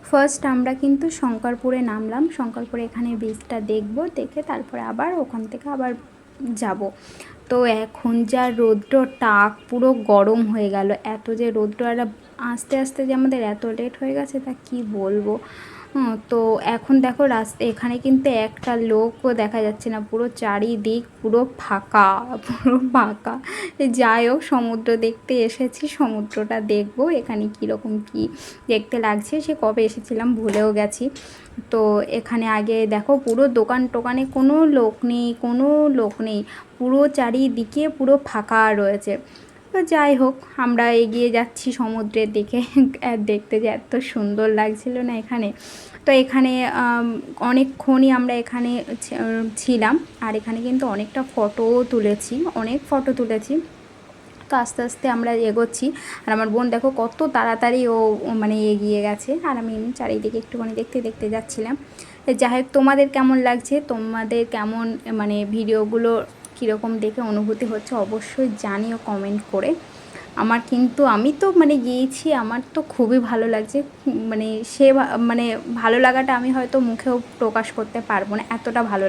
First আমরা কিন্তু শঙ্করপুরে নামলাম। শঙ্করপুরে এখানে বীজটা দেখবো, দেখে তারপরে আবার ওখান থেকে আবার যাব। তো এখন যা রৌদ্র টাক পুরো গরম হয়ে গেল, এত যে রৌদ্র, আর আস্তে আস্তে যে আমাদের এত লেট হয়ে গেছে তা কি বলবো। তো এখন দেখো এখানে কিন্তু একটা লোকও দেখা যাচ্ছে না, পুরো চারিদিক পুরো ফাঁকা, পুরো ফাঁকা। যাই হোক, সমুদ্র দেখতে এসেছি, সমুদ্রটা দেখবো এখানে কীরকম কি দেখতে লাগছে। সে কবে এসেছিলাম ভুলেও গেছি। তো এখানে আগে দেখো পুরো দোকান টোকানে কোনো লোক নেই, পুরো চারিদিকে পুরো ফাঁকা রয়েছে। তো যাই হোক, আমরা এগিয়ে যাচ্ছি সমুদ্রের দিকে। দেখতে যে এত সুন্দর লাগছিল না এখানে। তো এখানে অনেকক্ষণই আমরা এখানে ছিলাম, আর এখানে কিন্তু অনেকটা অনেক ফটো তুলেছি। তো আস্তে আস্তে আমরা এগোচ্ছি, আর আমার বোন দেখো কত তাড়াতাড়ি ও মানে এগিয়ে গেছে, আর আমি চারিদিকে একটুখানি দেখতে দেখতে যাচ্ছিলাম। যাই হোক, তোমাদের কেমন লাগছে, তোমাদের কেমন মানে ভিডিওগুলো কীরকম দেখে অনুভূতি হচ্ছে অবশ্যই জানিও কমেন্ট করে। আমি তো মানে গিয়েছি, আমার তো খুবই ভালো লাগছে। মানে মানে ভালো লাগাটা আমি হয়তো মুখেও প্রকাশ করতে পারবো না, এতটা ভালো